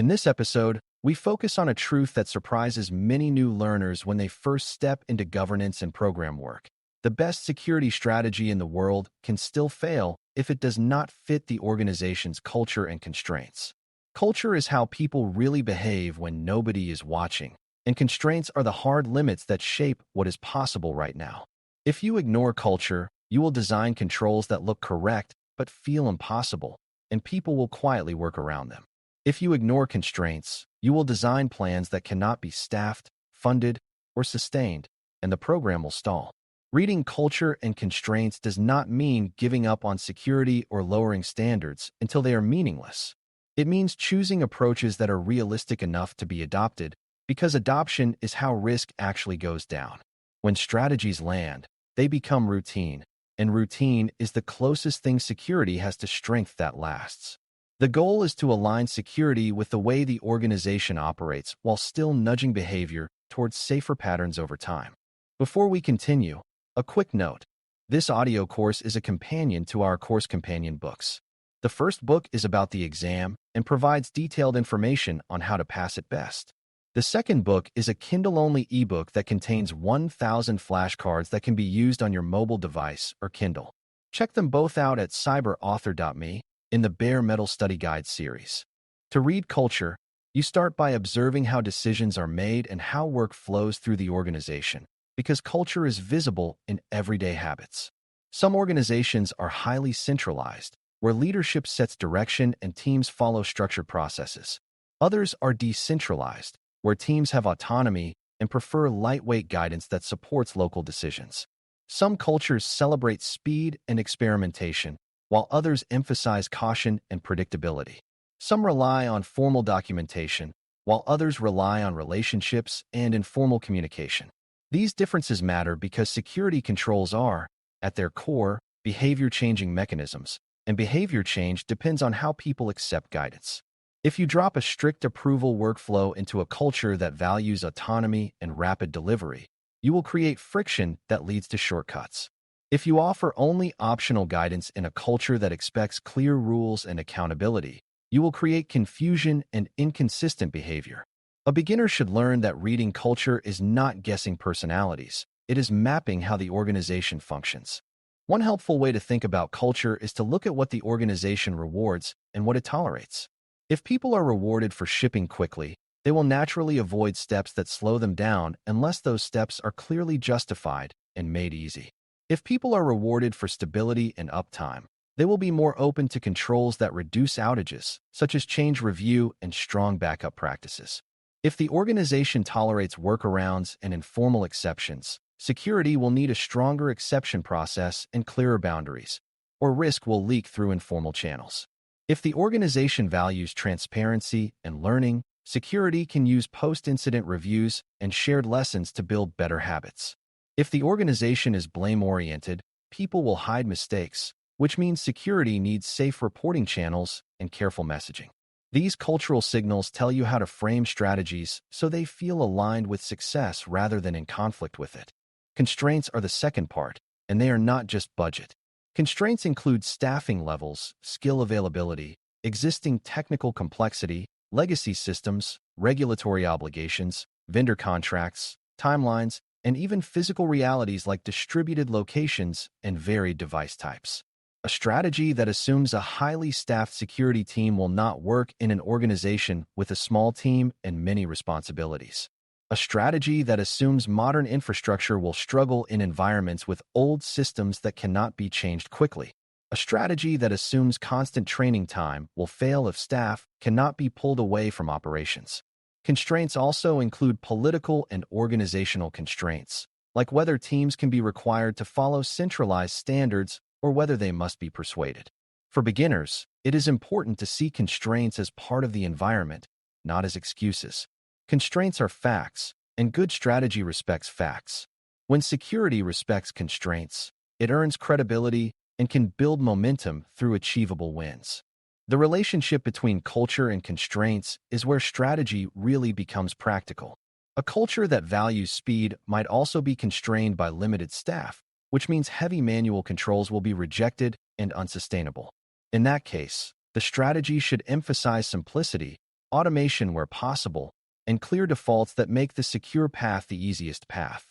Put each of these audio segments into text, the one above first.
In this episode, we focus on a truth that surprises many new learners when they first step into governance and program work. The best security strategy in the world can still fail if it does not fit the organization's culture and constraints. Culture is how people really behave when nobody is watching, and constraints are the hard limits that shape what is possible right now. If you ignore culture, you will design controls that look correct but feel impossible, and people will quietly work around them. If you ignore constraints, you will design plans that cannot be staffed, funded, or sustained, and the program will stall. Reading culture and constraints does not mean giving up on security or lowering standards until they are meaningless. It means choosing approaches that are realistic enough to be adopted, because adoption is how risk actually goes down. When strategies land, they become routine, and routine is the closest thing security has to strength that lasts. The goal is to align security with the way the organization operates while still nudging behavior towards safer patterns over time. Before we continue, a quick note. This audio course is a companion to our course companion books. The first book is about the exam and provides detailed information on how to pass it best. The second book is a Kindle-only ebook that contains 1,000 flashcards that can be used on your mobile device or Kindle. Check them both out at DailyCyber.News in the Bare Metal Study Guide series. To read culture, you start by observing how decisions are made and how work flows through the organization, because culture is visible in everyday habits. Some organizations are highly centralized, where leadership sets direction and teams follow structured processes. Others are decentralized, where teams have autonomy and prefer lightweight guidance that supports local decisions. Some cultures celebrate speed and experimentation, while others emphasize caution and predictability. Some rely on formal documentation, while others rely on relationships and informal communication. These differences matter because security controls are, at their core, behavior-changing mechanisms, and behavior change depends on how people accept guidance. If you drop a strict approval workflow into a culture that values autonomy and rapid delivery, you will create friction that leads to shortcuts. If you offer only optional guidance in a culture that expects clear rules and accountability, you will create confusion and inconsistent behavior. A beginner should learn that reading culture is not guessing personalities. It is mapping how the organization functions. One helpful way to think about culture is to look at what the organization rewards and what it tolerates. If people are rewarded for shipping quickly, they will naturally avoid steps that slow them down unless those steps are clearly justified and made easy. If people are rewarded for stability and uptime, they will be more open to controls that reduce outages, such as change review and strong backup practices. If the organization tolerates workarounds and informal exceptions, security will need a stronger exception process and clearer boundaries, or risk will leak through informal channels. If the organization values transparency and learning, security can use post-incident reviews and shared lessons to build better habits. If the organization is blame-oriented, people will hide mistakes, which means security needs safe reporting channels and careful messaging. These cultural signals tell you how to frame strategies so they feel aligned with success rather than in conflict with it. Constraints are the second part, and they are not just budget. Constraints include staffing levels, skill availability, existing technical complexity, legacy systems, regulatory obligations, vendor contracts, timelines, and even physical realities like distributed locations and varied device types. A strategy that assumes a highly staffed security team will not work in an organization with a small team and many responsibilities. A strategy that assumes modern infrastructure will struggle in environments with old systems that cannot be changed quickly. A strategy that assumes constant training time will fail if staff cannot be pulled away from operations. Constraints also include political and organizational constraints, like whether teams can be required to follow centralized standards or whether they must be persuaded. For beginners, it is important to see constraints as part of the environment, not as excuses. Constraints are facts, and good strategy respects facts. When security respects constraints, it earns credibility and can build momentum through achievable wins. The relationship between culture and constraints is where strategy really becomes practical. A culture that values speed might also be constrained by limited staff, which means heavy manual controls will be rejected and unsustainable. In that case, the strategy should emphasize simplicity, automation where possible, and clear defaults that make the secure path the easiest path.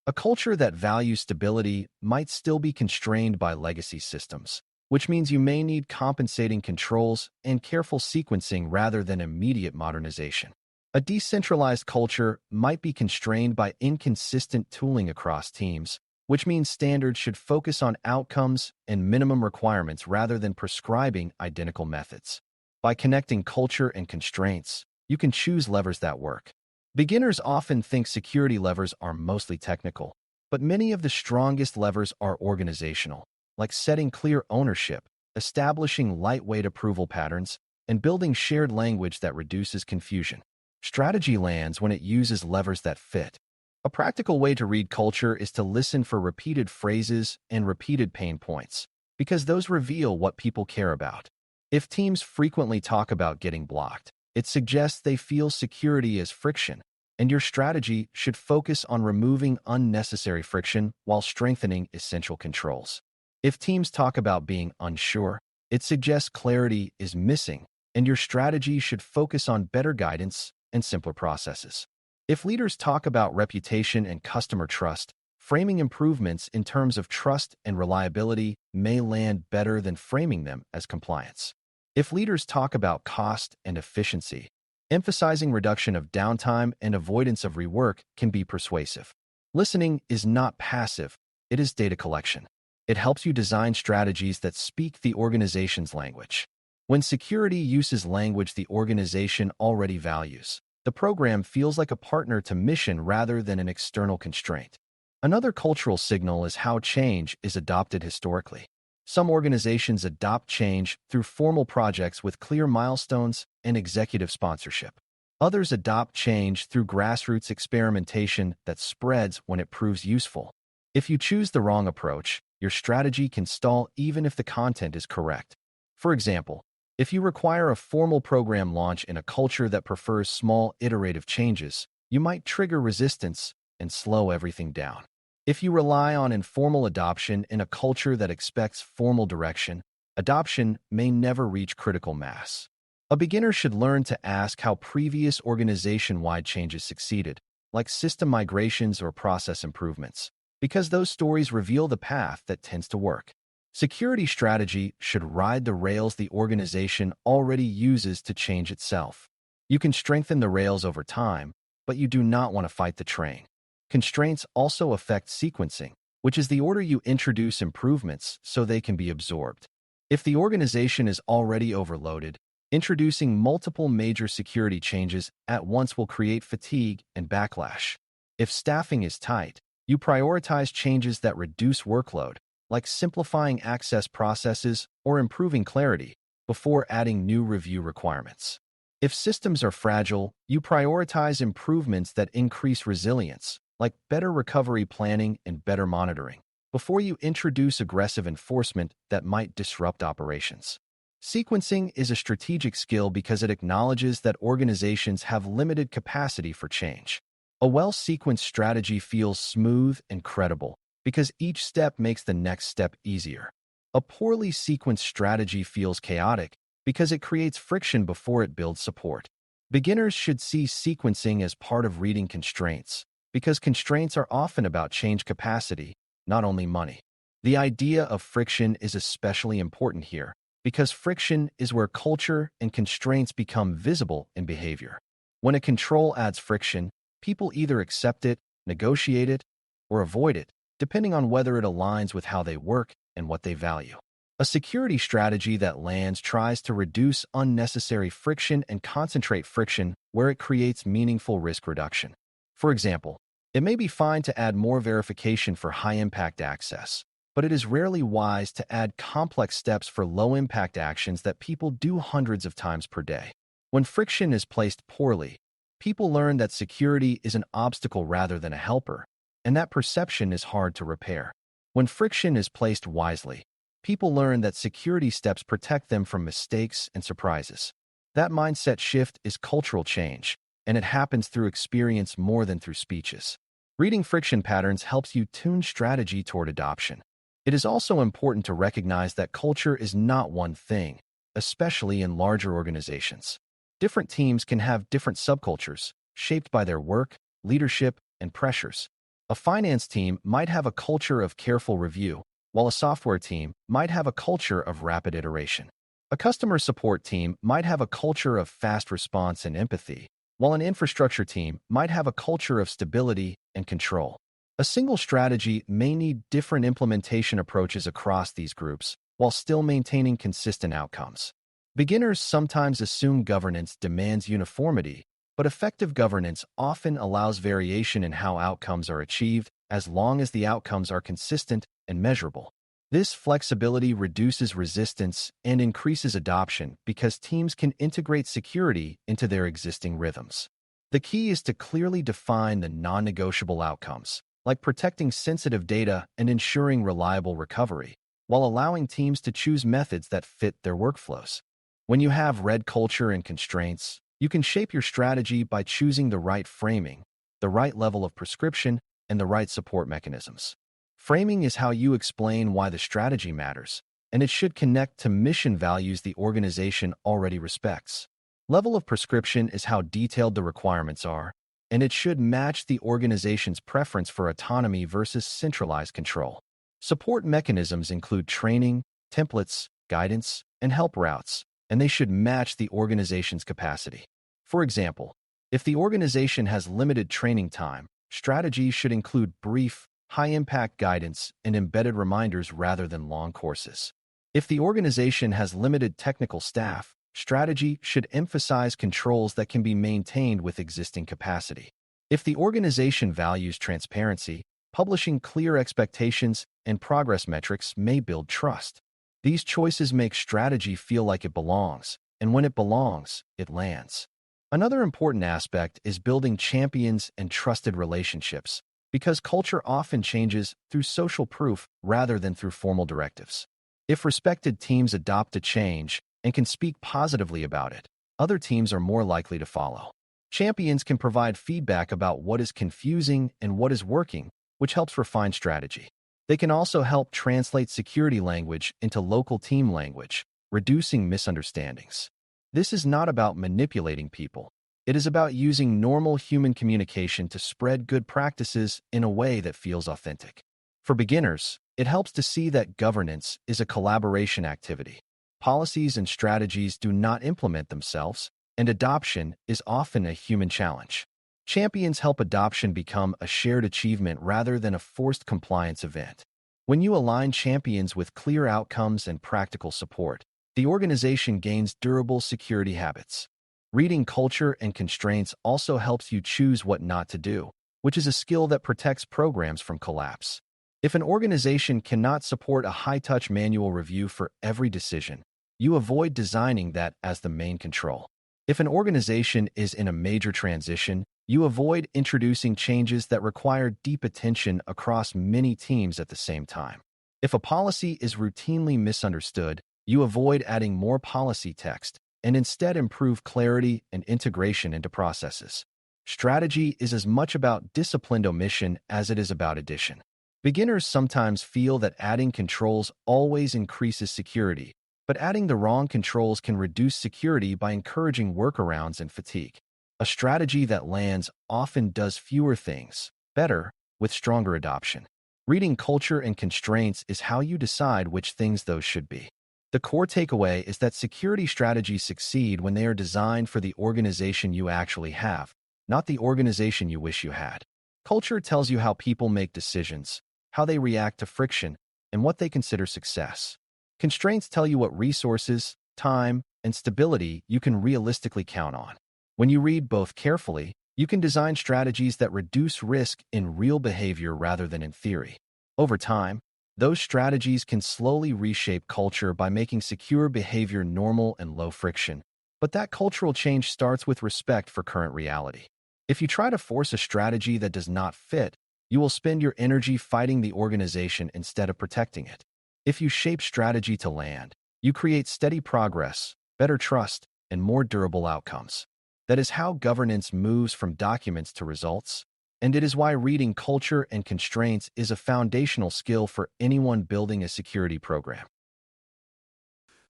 A culture that values stability might still be constrained by legacy systems, which means you may need compensating controls and careful sequencing rather than immediate modernization. A decentralized culture might be constrained by inconsistent tooling across teams, which means standards should focus on outcomes and minimum requirements rather than prescribing identical methods. By connecting culture and constraints, you can choose levers that work. Beginners often think security levers are mostly technical, but many of the strongest levers are organizational, like setting clear ownership, establishing lightweight approval patterns, and building shared language that reduces confusion. Strategy lands when it uses levers that fit. A practical way to read culture is to listen for repeated phrases and repeated pain points, because those reveal what people care about. If teams frequently talk about getting blocked, it suggests they feel security as friction, and your strategy should focus on removing unnecessary friction while strengthening essential controls. If teams talk about being unsure, it suggests clarity is missing, and your strategy should focus on better guidance and simpler processes. If leaders talk about reputation and customer trust, framing improvements in terms of trust and reliability may land better than framing them as compliance. If leaders talk about cost and efficiency, emphasizing reduction of downtime and avoidance of rework can be persuasive. Listening is not passive, it is data collection. It helps you design strategies that speak the organization's language. When security uses language the organization already values, the program feels like a partner to mission rather than an external constraint. Another cultural signal is how change is adopted historically. Some organizations adopt change through formal projects with clear milestones and executive sponsorship. Others adopt change through grassroots experimentation that spreads when it proves useful. If you choose the wrong approach, your strategy can stall even if the content is correct. For example, if you require a formal program launch in a culture that prefers small, iterative changes, you might trigger resistance and slow everything down. If you rely on informal adoption in a culture that expects formal direction, adoption may never reach critical mass. A beginner should learn to ask how previous organization-wide changes succeeded, like system migrations or process improvements, because those stories reveal the path that tends to work. Security strategy should ride the rails the organization already uses to change itself. You can strengthen the rails over time, but you do not want to fight the train. Constraints also affect sequencing, which is the order you introduce improvements so they can be absorbed. If the organization is already overloaded, introducing multiple major security changes at once will create fatigue and backlash. If staffing is tight, you prioritize changes that reduce workload, like simplifying access processes or improving clarity, before adding new review requirements. If systems are fragile, you prioritize improvements that increase resilience, like better recovery planning and better monitoring, before you introduce aggressive enforcement that might disrupt operations. Sequencing is a strategic skill because it acknowledges that organizations have limited capacity for change. A well-sequenced strategy feels smooth and credible because each step makes the next step easier. A poorly sequenced strategy feels chaotic because it creates friction before it builds support. Beginners should see sequencing as part of reading constraints, because constraints are often about change capacity, not only money. The idea of friction is especially important here, because friction is where culture and constraints become visible in behavior. When a control adds friction, people either accept it, negotiate it, or avoid it, depending on whether it aligns with how they work and what they value. A security strategy that lands tries to reduce unnecessary friction and concentrate friction where it creates meaningful risk reduction. For example, it may be fine to add more verification for high-impact access, but it is rarely wise to add complex steps for low-impact actions that people do hundreds of times per day. When friction is placed poorly, people learn that security is an obstacle rather than a helper, and that perception is hard to repair. When friction is placed wisely, people learn that security steps protect them from mistakes and surprises. That mindset shift is cultural change, and it happens through experience more than through speeches. Reading friction patterns helps you tune strategy toward adoption. It is also important to recognize that culture is not one thing, especially in larger organizations. Different teams can have different subcultures, shaped by their work, leadership, and pressures. A finance team might have a culture of careful review, while a software team might have a culture of rapid iteration. A customer support team might have a culture of fast response and empathy, while an infrastructure team might have a culture of stability and control. A single strategy may need different implementation approaches across these groups, while still maintaining consistent outcomes. Beginners sometimes assume governance demands uniformity, but effective governance often allows variation in how outcomes are achieved as long as the outcomes are consistent and measurable. This flexibility reduces resistance and increases adoption because teams can integrate security into their existing rhythms. The key is to clearly define the non-negotiable outcomes, like protecting sensitive data and ensuring reliable recovery, while allowing teams to choose methods that fit their workflows. When you have red culture and constraints, you can shape your strategy by choosing the right framing, the right level of prescription, and the right support mechanisms. Framing is how you explain why the strategy matters, and it should connect to mission values the organization already respects. Level of prescription is how detailed the requirements are, and it should match the organization's preference for autonomy versus centralized control. Support mechanisms include training, templates, guidance, and help routes, and they should match the organization's capacity. For example, if the organization has limited training time, strategy should include brief, high-impact guidance and embedded reminders rather than long courses. If the organization has limited technical staff, strategy should emphasize controls that can be maintained with existing capacity. If the organization values transparency, publishing clear expectations and progress metrics may build trust. These choices make strategy feel like it belongs, and when it belongs, it lands. Another important aspect is building champions and trusted relationships, because culture often changes through social proof rather than through formal directives. If respected teams adopt a change and can speak positively about it, other teams are more likely to follow. Champions can provide feedback about what is confusing and what is working, which helps refine strategy. They can also help translate security language into local team language, reducing misunderstandings. This is not about manipulating people. It is about using normal human communication to spread good practices in a way that feels authentic. For beginners, it helps to see that governance is a collaboration activity. Policies and strategies do not implement themselves, and adoption is often a human challenge. Champions help adoption become a shared achievement rather than a forced compliance event. When you align champions with clear outcomes and practical support, the organization gains durable security habits. Reading culture and constraints also helps you choose what not to do, which is a skill that protects programs from collapse. If an organization cannot support a high-touch manual review for every decision, you avoid designing that as the main control. If an organization is in a major transition, you avoid introducing changes that require deep attention across many teams at the same time. If a policy is routinely misunderstood, you avoid adding more policy text and instead improve clarity and integration into processes. Strategy is as much about disciplined omission as it is about addition. Beginners sometimes feel that adding controls always increases security, but adding the wrong controls can reduce security by encouraging workarounds and fatigue. A strategy that lands often does fewer things better with stronger adoption. Reading culture and constraints is how you decide which things those should be. The core takeaway is that security strategies succeed when they are designed for the organization you actually have, not the organization you wish you had. Culture tells you how people make decisions, how they react to friction, and what they consider success. Constraints tell you what resources, time, and stability you can realistically count on. When you read both carefully, you can design strategies that reduce risk in real behavior rather than in theory. Over time, those strategies can slowly reshape culture by making secure behavior normal and low friction. But that cultural change starts with respect for current reality. If you try to force a strategy that does not fit, you will spend your energy fighting the organization instead of protecting it. If you shape strategy to land, you create steady progress, better trust, and more durable outcomes. That is how governance moves from documents to results, and it is why reading culture and constraints is a foundational skill for anyone building a security program.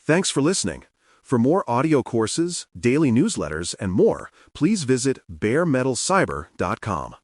Thanks for listening. For more audio courses, daily newsletters, and more, please visit baremetalcyber.com.